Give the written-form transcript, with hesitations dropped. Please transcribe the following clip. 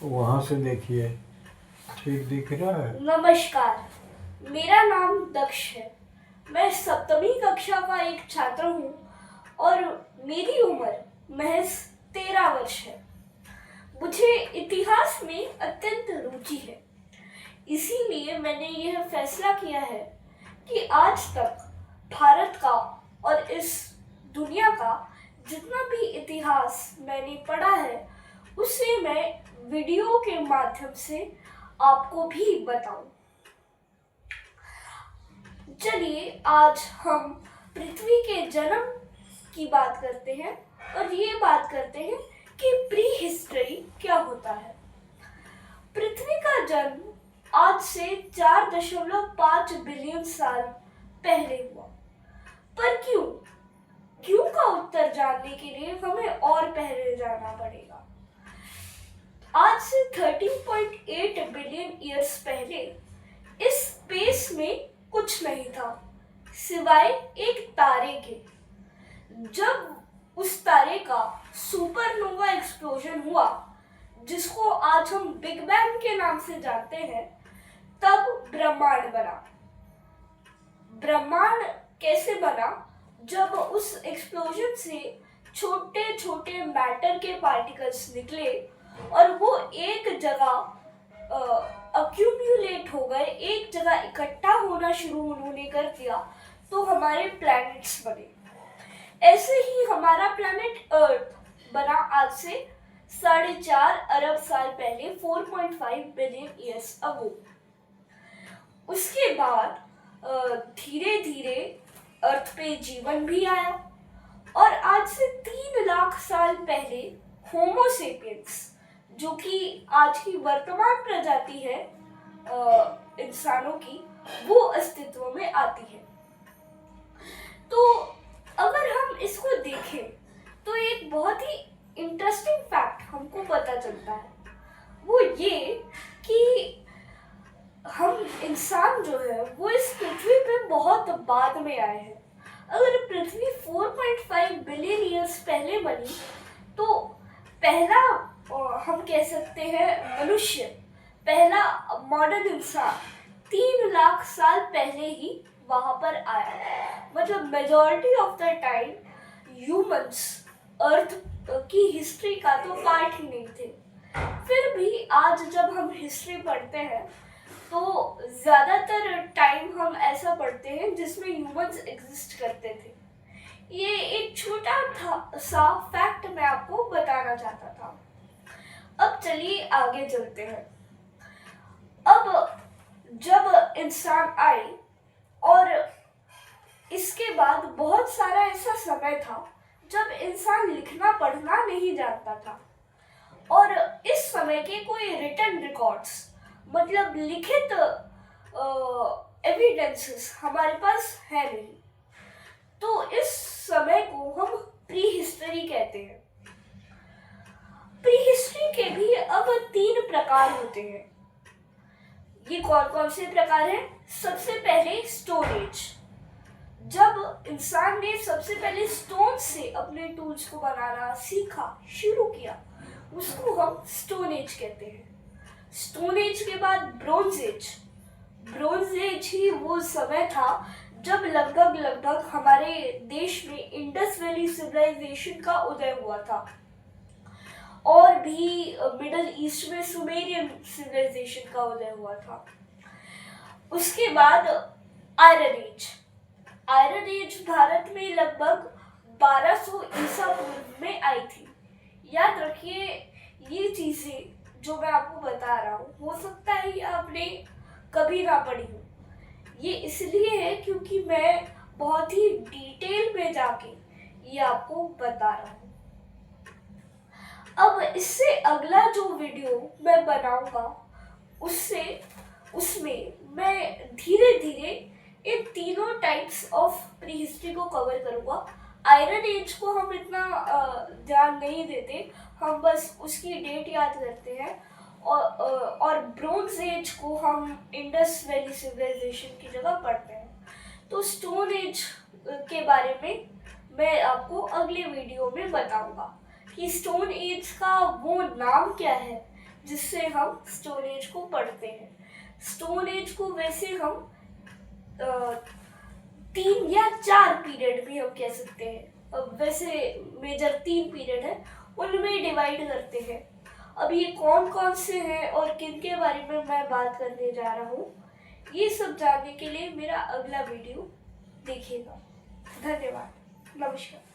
वहां से देखिए, ठीक दिख रहा है। नमस्कार, मेरा नाम दक्ष है। मैं सप्तमी कक्षा का एक छात्र हूँ और मेरी उम्र महज 13 वर्ष है। मुझे इतिहास में अत्यंत रुचि है, इसीलिए मैंने यह फैसला किया है कि आज तक भारत का और इस दुनिया का जितना भी इतिहास मैंने पढ़ा है उसे मैं वीडियो के माध्यम से आपको भी बताऊं। चलिए आज हम पृथ्वी के जन्म की बात करते हैं और ये बात करते हैं कि प्री हिस्ट्री क्या होता है। पृथ्वी का जन्म आज से 4.5 बिलियन साल पहले हुआ। पर क्यों क्यों का उत्तर जानने के लिए हमें और पहले जाना पड़ेगा। आज से 13.8 बिलियन ईयर्स पहले इस स्पेस में कुछ नहीं था सिवाय एक तारे के। जब उस तारे का सुपरनोवा एक्सप्लोजन हुआ, जिसको आज हम बिग बैंग के नाम से जानते हैं, तब ब्रह्मांड बना। ब्रह्मांड कैसे बना? जब उस एक्सप्लोजन से छोटे छोटे मैटर के पार्टिकल्स निकले और वो एक जगह अक्यूमुलेट हो गए, एक जगह इकट्ठा होना शुरू उन्होंने कर दिया, तो हमारे प्लैनेट्स बने। ऐसे ही हमारा प्लैनेट अर्थ बना आज से 4.5 अरब साल पहले, 4.5 बिलियन ईयर्स अगो। उसके बाद धीरे धीरे अर्थ पे जीवन भी आया और आज से 3 लाख साल पहले होमोसेपियंस, जो कि आज की वर्तमान प्रजाति है इंसानों की, वो अस्तित्व में आती है। तो अगर हम इसको देखें तो एक बहुत ही इंटरेस्टिंग फैक्ट हमको पता चलता है, वो ये कि हम इंसान जो है वो इस पृथ्वी पे बहुत बाद में आए हैं। अगर पृथ्वी 4.5 बिलियन ईयर्स पहले बनी तो पहला हम कह सकते हैं मनुष्य, पहला मॉडर्न इंसान 3 लाख साल पहले ही वहां पर आया। मतलब majority of the time humans earth की हिस्ट्री का तो पार्ट ही नहीं थे। फिर भी आज जब हम हिस्ट्री पढ़ते हैं तो ज्यादातर टाइम हम ऐसा पढ़ते हैं जिसमें ह्यूमंस एग्जिस्ट करते थे। ये एक छोटा सा फैक्ट मैं आपको बताना चाहता था। अब चलिए आगे चलते हैं। अब जब इंसान आए और इसके बाद बहुत सारा ऐसा समय था जब इंसान लिखना पढ़ना नहीं जानता था और इस समय के कोई रिटन रिकॉर्ड्स, मतलब लिखित एविडेंसेस हमारे पास है नहीं। तो इस समय को हम प्री हिस्ट्री कहते हैं। प्री हिस्ट्री के भी अब 3 प्रकार होते हैं। ये कौन कौन से प्रकार हैं? सबसे पहले स्टोन एज। जब इंसान ने सबसे पहले स्टोन से अपने टूल्स को बनाना सीखा, शुरू किया, उसको हम स्टोन एज कहते हैं। स्टोन एज के बाद ब्रोंज एज। ब्रोंज एज ही वो समय था जब लगभग हमारे देश में इंडस वैली सिविलाइजेशन का उदय हुआ था और भी मिडल ईस्ट में सुमेरियन सिविलाइजेशन का उदय हुआ था। उसके बाद iron age. Iron age Bharat में लगभग 1200 ईसा पूर्व में आई थी। याद रखिए, ये चीजें जो मैं आपको बता रहा हूँ हो सकता है आपने कभी ना पढ़ी हो। ये इसलिए है क्योंकि मैं बहुत ही डिटेल में जाके ये आपको बता रहा हूँ। अब इससे अगला जो वीडियो मैं बनाऊंगा उसमें मैं धीरे धीरे इन तीनों टाइप्स ऑफ प्री हिस्ट्री को कवर करूंगा। आयरन एज को हम इतना ध्यान नहीं देते, हम बस उसकी डेट याद करते हैं और ब्रोंज एज को हम इंडस वैली सिविलाइजेशन की जगह पढ़ते हैं। तो स्टोन एज के बारे में मैं आपको अगले वीडियो में बताऊंगा कि स्टोन एज का वो नाम क्या है जिससे हम स्टोन एज को पढ़ते हैं। स्टोन एज को वैसे हम 3 या 4 पीरियड भी हम कह सकते हैं। अब वैसे मेजर 3 पीरियड है, उनमें डिवाइड करते हैं। अब ये कौन कौन से हैं और किन के बारे में मैं बात करने जा रहा हूँ, ये सब जानने के लिए मेरा अगला वीडियो देखिएगा। धन्यवाद। नमस्कार।